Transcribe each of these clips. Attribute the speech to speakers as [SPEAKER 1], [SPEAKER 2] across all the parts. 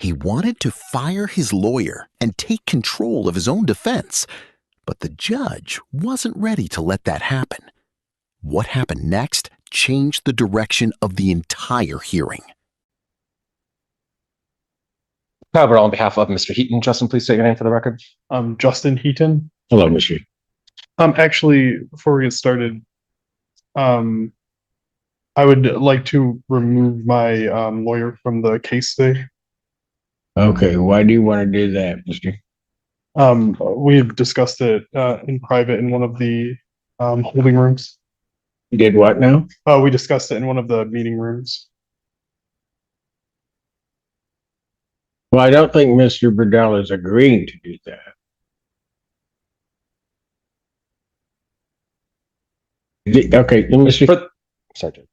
[SPEAKER 1] He wanted to fire his lawyer and take control of his own defense, but the judge wasn't ready to let that happen. What happened next changed the direction of the entire hearing.
[SPEAKER 2] However, on behalf of Mr. Heaton, Justin, please state your name for the record.
[SPEAKER 3] Justin Heaton.
[SPEAKER 2] Hello, Mr. Heaton.
[SPEAKER 3] Actually, before we get started, I would like to remove my lawyer from the case today.
[SPEAKER 4] Okay, why do you want to do that, Mr.?
[SPEAKER 3] We've discussed it in private in one of the holding rooms.
[SPEAKER 4] You did what now?
[SPEAKER 3] We discussed it in one of the meeting rooms.
[SPEAKER 4] Well, I don't think Mr. Burdell is agreeing to do that. Okay, Mr.
[SPEAKER 2] Sergeant.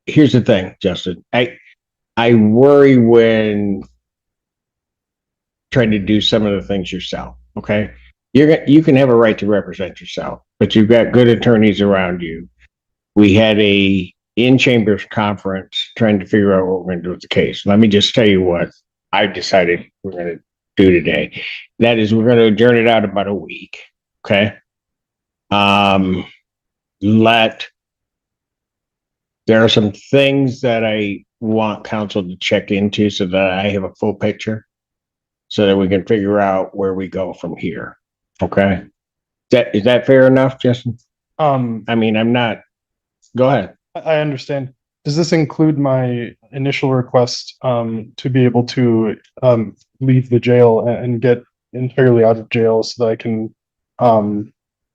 [SPEAKER 4] Here's the thing, Justin. I worry when trying to do some of the things yourself. Okay, you can have a right to represent yourself, but you've got good attorneys around you. We had a in-chambers conference trying to figure out what we're going to do with the case. Let me just tell you what I decided we're going to do today. That is, we're going to adjourn it out about a week. Okay. There are some things that I want counsel to check into so that I have a full picture so that we can figure out where we go from here. Okay. Is that fair enough, Justin? I mean, I'm not, go ahead.
[SPEAKER 3] I understand. Does this include my initial request to be able to leave the jail and get entirely out of jail so that I can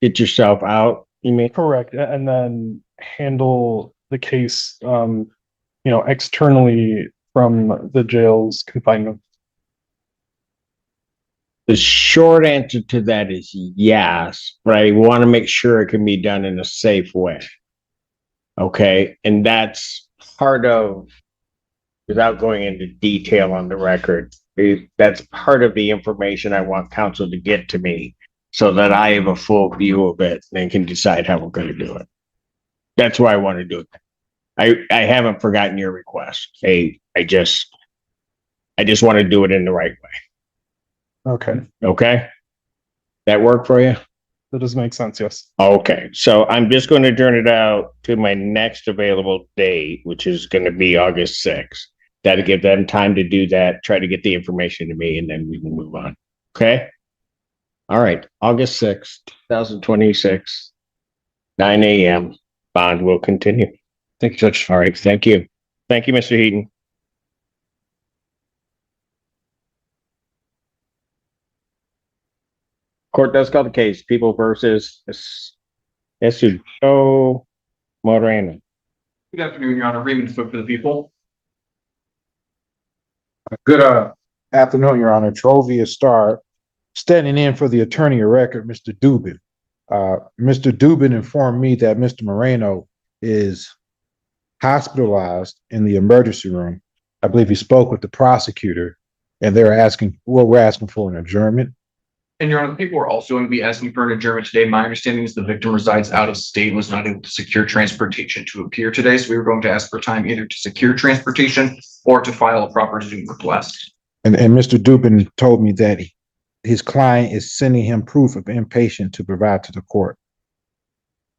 [SPEAKER 4] Get yourself out, you mean?
[SPEAKER 3] correct and then handle the case externally from the jail's confinement?
[SPEAKER 4] The short answer to that is yes, but I want to make sure it can be done in a safe way. Okay, and that's part of, without going into detail on the record, that's part of the information I want counsel to get to me so that I have a full view of it and can decide how we're going to do it. That's why I want to do it. I haven't forgotten your request. I just want to do it in the right way.
[SPEAKER 3] Okay,
[SPEAKER 4] Okay? That work for you?
[SPEAKER 3] that does make sense. Yes.
[SPEAKER 4] Okay, so I'm just going to turn it out to my next available date, which is going to be August 6th. That'll give them time to do that, try to get the information to me, and then we can move on. Okay? All right, August 6th, 2026, 9 a.m. Bond will continue.
[SPEAKER 2] Thank you, Judge.
[SPEAKER 4] All right, thank you. Thank you, Mr. Heaton. Court does call the case, People versus Esudo Moreno.
[SPEAKER 5] Good afternoon, Your Honor. Raymond Foot for the people.
[SPEAKER 6] Good afternoon, Your Honor. Trovia Star, standing in for the attorney of record, Mr. Dubin. Mr. Dubin informed me that Mr. Moreno is hospitalized in the emergency room. I believe he spoke with the prosecutor, and we're asking for an adjournment.
[SPEAKER 5] And Your Honor, the people are also going to be asking for an adjournment today. My understanding is the victim resides out of state and was not able to secure transportation to appear today. So we were going to ask for time either to secure transportation or to file a proper Zoom request.
[SPEAKER 6] And Mr. Dubin told me that his client is sending him proof of inpatient to provide to the court.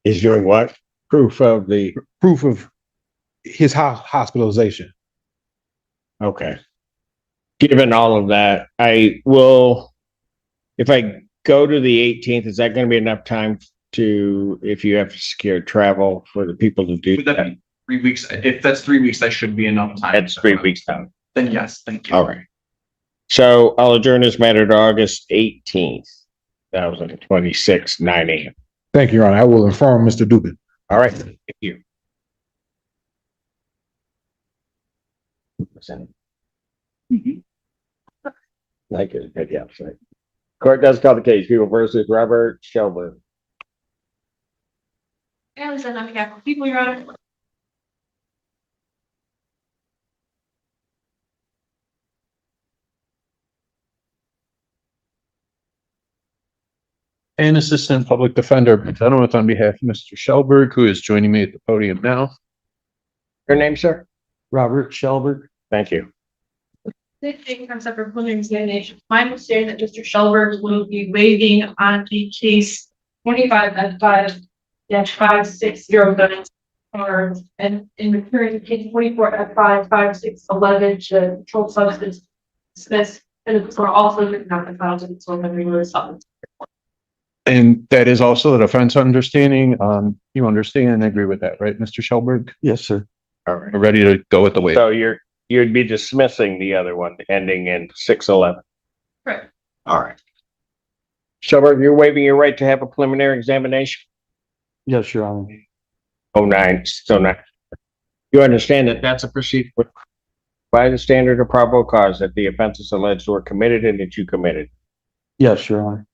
[SPEAKER 4] Is doing what? Proof of
[SPEAKER 6] his hospitalization.
[SPEAKER 4] Okay. Given all of that, I will, if I go to the 18th, is that going to be enough time to, if you have to secure travel for the people to do
[SPEAKER 5] Would that be 3 weeks? If that's 3 weeks, that should be enough time.
[SPEAKER 4] That's 3 weeks time.
[SPEAKER 5] Then yes, thank you.
[SPEAKER 4] All right. So I'll adjourn this matter to August 18th, 2026, 9 a.m.
[SPEAKER 6] Thank you, Your Honor. I will inform Mr. Dubin.
[SPEAKER 4] All right. Thank you. Like it, yeah. Sorry. Court does call the case, People versus Robert Shelburne.
[SPEAKER 7] And we send on behalf of people, Your Honor.
[SPEAKER 8] And Assistant Public Defender Bentonowitz on behalf of Mr. Shelberg, who is joining me at the podium now.
[SPEAKER 4] Your name, sir?
[SPEAKER 9] Robert Shelberg.
[SPEAKER 4] Thank you.
[SPEAKER 7] This comes up for preliminary examination. My understanding that Mr. Shelberg will be waiving on the case 25F5-5609. And in return, case 24F5-5611, the controlled substance dismissed, and it's also written out the files and so when we were something.
[SPEAKER 8] And that is also the defense understanding. You understand and agree with that, right, Mr. Shelberg?
[SPEAKER 9] Yes, sir.
[SPEAKER 4] All right.
[SPEAKER 8] We're ready to go with the waiver.
[SPEAKER 4] So you'd be dismissing the other one ending in 611.
[SPEAKER 7] Correct.
[SPEAKER 4] All right. Shelberg, you're waiving your right to have a preliminary examination.
[SPEAKER 9] Yes, Your Honor.
[SPEAKER 4] 09. You understand that that's a procedure by the standard of probable cause that the offenses alleged were committed and that you committed.
[SPEAKER 9] Yes, Your Honor.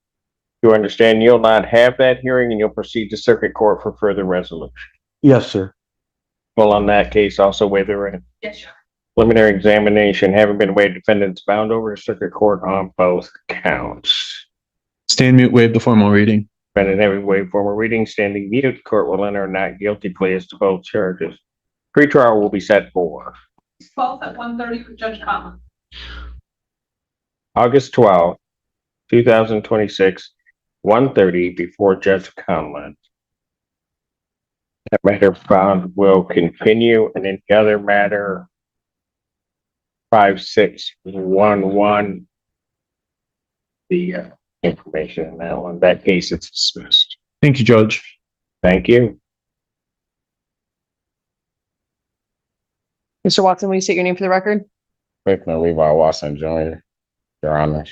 [SPEAKER 4] You understand you'll not have that hearing and you'll proceed to circuit court for further resolution.
[SPEAKER 9] Yes, sir.
[SPEAKER 4] Well, on that case, also waive the right.
[SPEAKER 7] Yes, sir.
[SPEAKER 4] Preliminary examination having been waived, defendants bound over to circuit court on both counts.
[SPEAKER 8] Stand mute, waive the formal reading.
[SPEAKER 4] Defendant having waived formal reading, standing mute, court will enter a not guilty plea as to both charges. Pretrial will be set for
[SPEAKER 7] 12th at 1:30 for Judge Conlon.
[SPEAKER 4] August 12th, 2026, 1:30 before Judge Conlon. That matter found will continue, and in the other matter, 5611, the information in that one, that case it's dismissed.
[SPEAKER 8] Thank you, Judge.
[SPEAKER 4] Thank you.
[SPEAKER 10] Mr. Watson, will you state your name for the record?
[SPEAKER 11] Rickman Levi Watson Jr., Your Honor.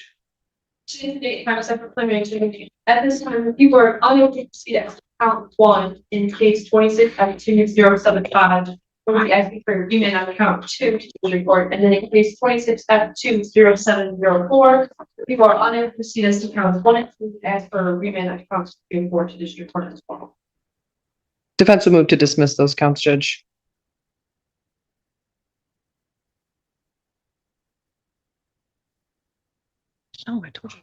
[SPEAKER 7] Today's date, time set for preliminary examination. At this time, you were unable to proceed as count 1 in case 26F2075. We'll be asking for remand on count 2 to the report, and then in case 26F20704, people are unable to proceed as to counts 1 and 2, ask for a remand on counts 3 and 4 to district court as well.
[SPEAKER 10] Defense will move to dismiss those counts, Judge. Oh, I told you.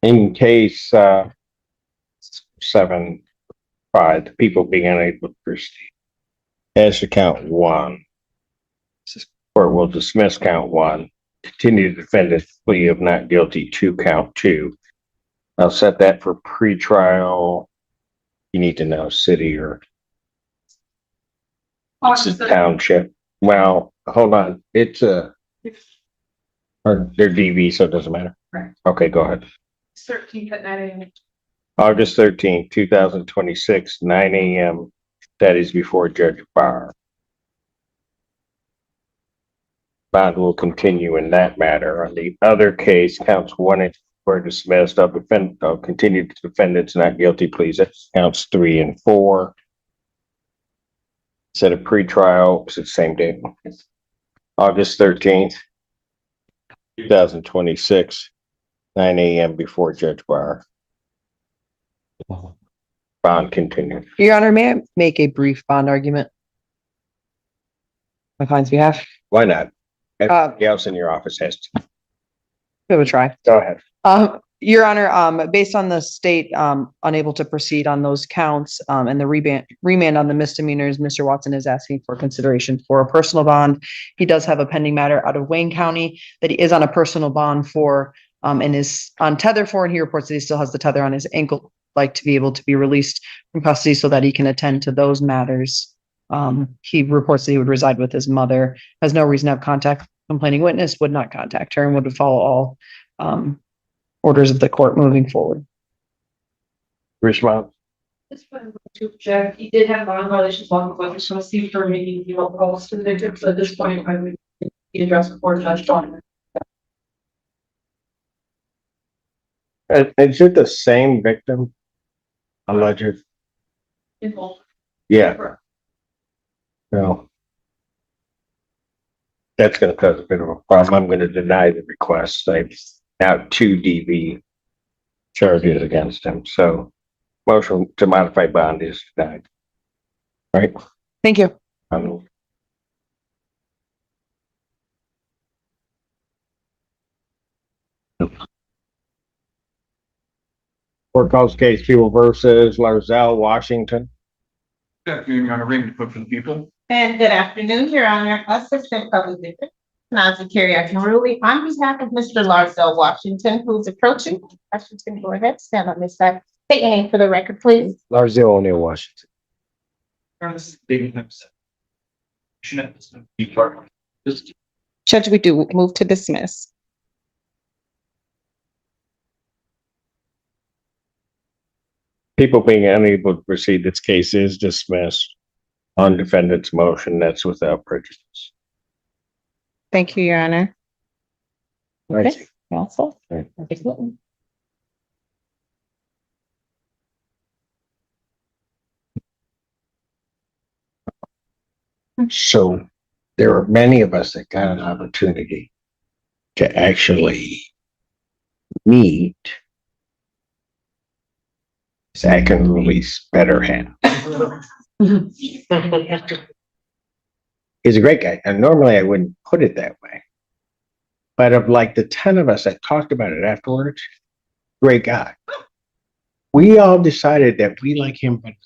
[SPEAKER 4] In case 7-5, the people being unable to proceed. As to count 1, court will dismiss count 1, continue to defend a plea of not guilty to count 2. I'll set that for pretrial. You need to know city or township. Well, hold on. It's or they're DV, so it doesn't matter.
[SPEAKER 7] Right.
[SPEAKER 4] Okay, go ahead.
[SPEAKER 7] 13th at 9 a.m.
[SPEAKER 4] August 13th, 2026, 9 a.m. That is before Judge Barr. Bond will continue in that matter. On the other case, counts 1 and 2 were dismissed. I'll continue to defendants not guilty pleas. That's counts 3 and 4. Set a pretrial. It's the same date. August 13th, 2026, 9 a.m. before Judge Barr. Bond continued.
[SPEAKER 10] Your Honor, may I make a brief bond argument? My client's behalf?
[SPEAKER 4] Why not? Everybody else in your office has to.
[SPEAKER 10] Give it a try.
[SPEAKER 4] Go ahead.
[SPEAKER 10] Your Honor, based on the state unable to proceed on those counts and the remand on the misdemeanors, Mr. Watson is asking for consideration for a personal bond. He does have a pending matter out of Wayne County that he is on a personal bond for and is on tether for, and he reports that he still has the tether on his ankle, like to be able to be released from custody so that he can attend to those matters. He reports that he would reside with his mother, has no reason to have contact. Complaining witness would not contact her and would follow all orders of the court moving forward.
[SPEAKER 4] Response.
[SPEAKER 7] This one to object. He did have bond violations long before, so I see for making calls to the victims. So at this point, I would address before Judge John.
[SPEAKER 4] Is it the same victim? Alleged. Yeah. No. That's going to cause a bit of a problem. I'm going to deny the request. I've now 2 DV charges against him. So motion to modify bond is denied. All right.
[SPEAKER 10] Thank you.
[SPEAKER 4] Court calls case People versus Larzell, Washington.
[SPEAKER 5] Good afternoon, Your Honor. Raymond Cook for the people.
[SPEAKER 12] And good afternoon, Your Honor, Assistant Public Defender. Now to carry out ruling on behalf of Mr. Larsdale Washington, who's approaching. Washington, go ahead, stand on this side. State your name for the record, please.
[SPEAKER 11] Larsdale O'Neill, Washington.
[SPEAKER 12] Judge, we do move to dismiss.
[SPEAKER 4] People being unable to proceed, this case is dismissed on defendant's motion. That's without prejudice.
[SPEAKER 12] Thank you, Your Honor.
[SPEAKER 4] Thank
[SPEAKER 12] Okay, counsel.
[SPEAKER 4] Right. So there are many of us that got an opportunity to actually meet Zach and release better hand. He's a great guy, and normally I wouldn't put it that way. But of like the 10 of us that talked about it afterwards, great guy. We all decided that we like him better.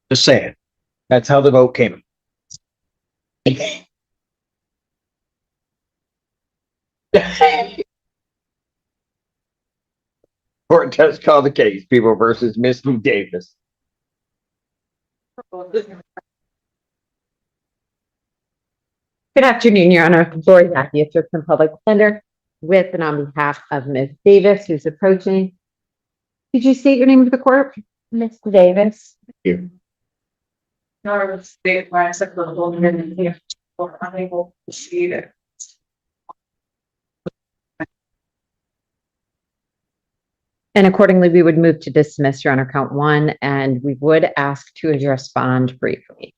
[SPEAKER 4] Just saying. That's how the vote came. Court just called the case, People versus Misty Davis.
[SPEAKER 13] Good afternoon, Your Honor. Lori Jackie, Assistant Public Defender, with and on behalf of Ms. Davis, who's approaching. Could you state your name to the court? Ms. Davis.
[SPEAKER 4] Here.
[SPEAKER 7] State why I said the whole minute here, or unable to see it.
[SPEAKER 13] And accordingly, we would move to dismiss, Your Honor, count one, and we would ask to address bond briefly.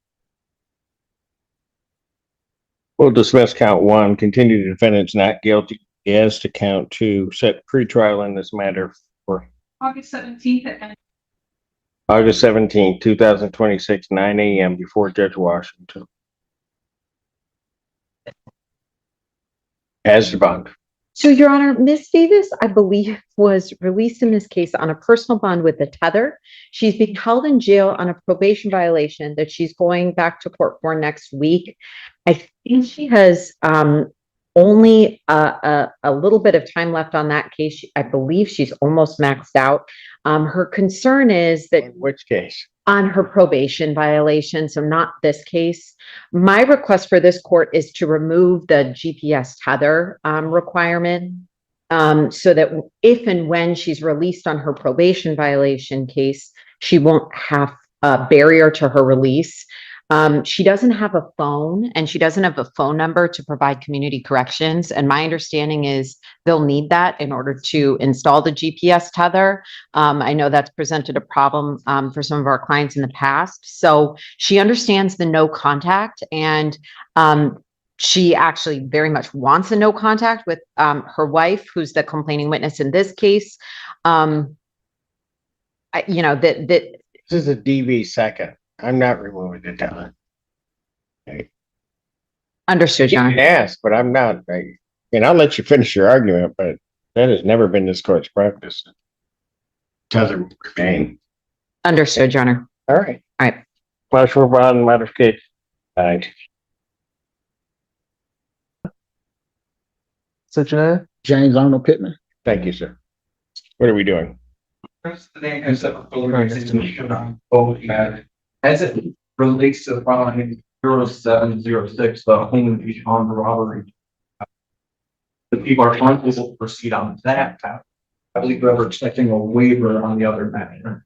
[SPEAKER 4] We'll dismiss count one, continue the defendant's not guilty, yes to count two, set pretrial in this matter for
[SPEAKER 7] August 17th at
[SPEAKER 4] August 17th, 2026, 9 a.m. before Judge Washington. As the bond.
[SPEAKER 13] So, Your Honor, Ms. Davis, I believe, was released in this case on a personal bond with a tether. She's being held in jail on a probation violation that she's going back to court for next week. I think she has only a little bit of time left on that case. I believe she's almost maxed out. Her concern is that—
[SPEAKER 4] In which case?
[SPEAKER 13] On her probation violation, so not this case. My request for this court is to remove the GPS tether requirement, so that if and when she's released on her probation violation case, she won't have a barrier to her release. She doesn't have a phone, and she doesn't have a phone number to provide community corrections. And my understanding is they'll need that in order to install the GPS tether. I know that's presented a problem for some of our clients in the past. So she understands the no contact, and she actually very much wants a no contact with her wife, who's the complaining witness in this case. This
[SPEAKER 4] is a DV second. I'm not removing the tether. Okay.
[SPEAKER 13] Understood, Your Honor.
[SPEAKER 4] You can ask, but I'm not. And I'll let you finish your argument, but that has never been this court's practice. Tether remain.
[SPEAKER 13] Understood, Your Honor.
[SPEAKER 4] All right.
[SPEAKER 13] All right.
[SPEAKER 4] Flash for bond modification. All right.
[SPEAKER 9] Such a
[SPEAKER 11] James Arnold Pittman.
[SPEAKER 4] Thank you, sir. What are we doing?
[SPEAKER 5] As it relates to the following 0706, the home invasion armed robbery. The people are unable to proceed on that. I believe we're expecting a waiver on the other matter.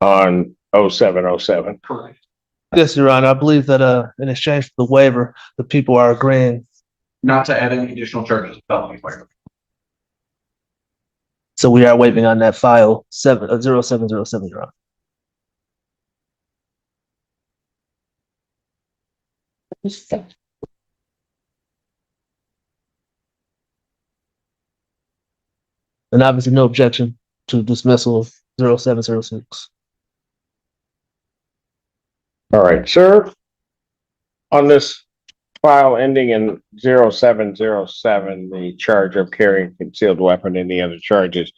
[SPEAKER 4] On 0707.
[SPEAKER 5] Correct.
[SPEAKER 9] Yes, Your Honor. I believe that in exchange for the waiver, the people are agreeing.
[SPEAKER 5] Not to add any additional charges, felony waiver.
[SPEAKER 9] So we are waiving on that file 0707, Your Honor. And obviously no objection to dismissal of 0706.
[SPEAKER 4] All right, sir. On this file ending in 0707, the charge of carrying concealed weapon and the other charges,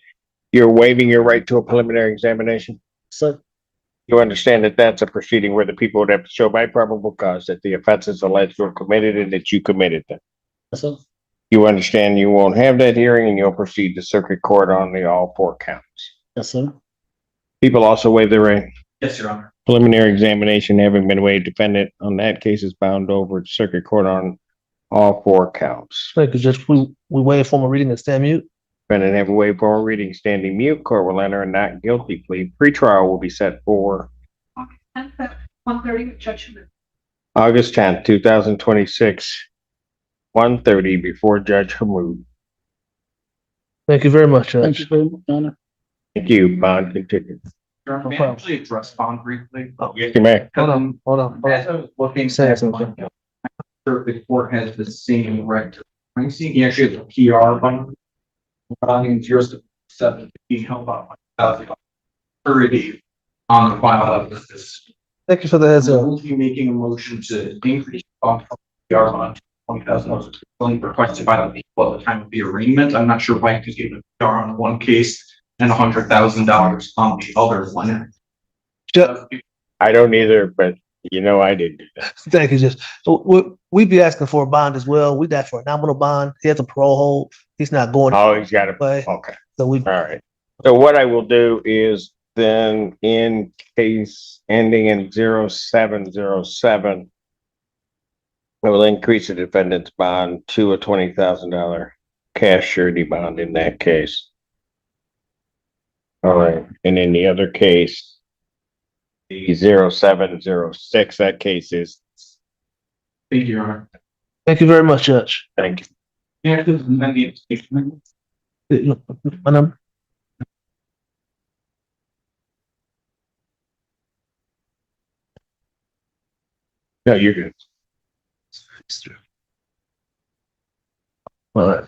[SPEAKER 4] you're waiving your right to a preliminary examination?
[SPEAKER 11] Sir.
[SPEAKER 4] You understand that that's a proceeding where the people would have to show by probable cause that the offenses alleged were committed and that you committed them.
[SPEAKER 9] Yes, sir.
[SPEAKER 4] You understand you won't have that hearing and you'll proceed to circuit court on the all four counts.
[SPEAKER 9] Yes, sir.
[SPEAKER 4] People also waive their right.
[SPEAKER 5] Yes, Your Honor.
[SPEAKER 4] Preliminary examination having been waived, defendant on that case is bound over to circuit court on all four counts.
[SPEAKER 9] Thank you, Judge. We waive formal reading and stand mute.
[SPEAKER 4] Defendant have a waive formal reading, standing mute. Court will enter a not guilty plea. Pretrial will be set for
[SPEAKER 7] 1:30 with Judge Heaton.
[SPEAKER 4] August 10th, 2026, 1:30 before Judge Hamud.
[SPEAKER 9] Thank you very much, Judge.
[SPEAKER 8] very much, Your Honor.
[SPEAKER 4] Thank you. Bond continued.
[SPEAKER 5] Your Honor,
[SPEAKER 9] No
[SPEAKER 5] may I
[SPEAKER 9] problem.
[SPEAKER 5] actually address bond briefly?
[SPEAKER 4] Yes, you may.
[SPEAKER 9] Hold on.
[SPEAKER 5] As I was looking
[SPEAKER 9] Say
[SPEAKER 5] at
[SPEAKER 9] something.
[SPEAKER 5] my, I'm sure the court has the same right. I'm seeing he actually has a PR bond. Bonding 0.7 being held up by authority on the file of this.
[SPEAKER 9] Thank you for the heads
[SPEAKER 5] I
[SPEAKER 9] up.
[SPEAKER 5] will be making a motion to increase bond from PR bond to $20,000 only requested by the people at the time of the arraignment. I'm not sure why, because you have a PR on one case and $100,000 on the other one.
[SPEAKER 4] I don't either, but you know I did do that.
[SPEAKER 9] Thank you, Judge. So we'd be asking for a bond as well. We'd ask for a nominal bond. He has a parole hold. He's not going
[SPEAKER 4] Oh, he's got it.
[SPEAKER 9] away.
[SPEAKER 4] Okay.
[SPEAKER 9] So we,
[SPEAKER 4] All right. So what I will do is then in case ending in 0707, I will increase the defendant's bond to a $20,000 cash surety bond in that case. All right. And in the other case, the 0706, that case is,
[SPEAKER 5] Thank you, Your Honor.
[SPEAKER 9] thank you very much, Judge.
[SPEAKER 4] thank you.
[SPEAKER 5] Yeah, this is amended.
[SPEAKER 9] My number?
[SPEAKER 4] No, you're good.
[SPEAKER 9] All right.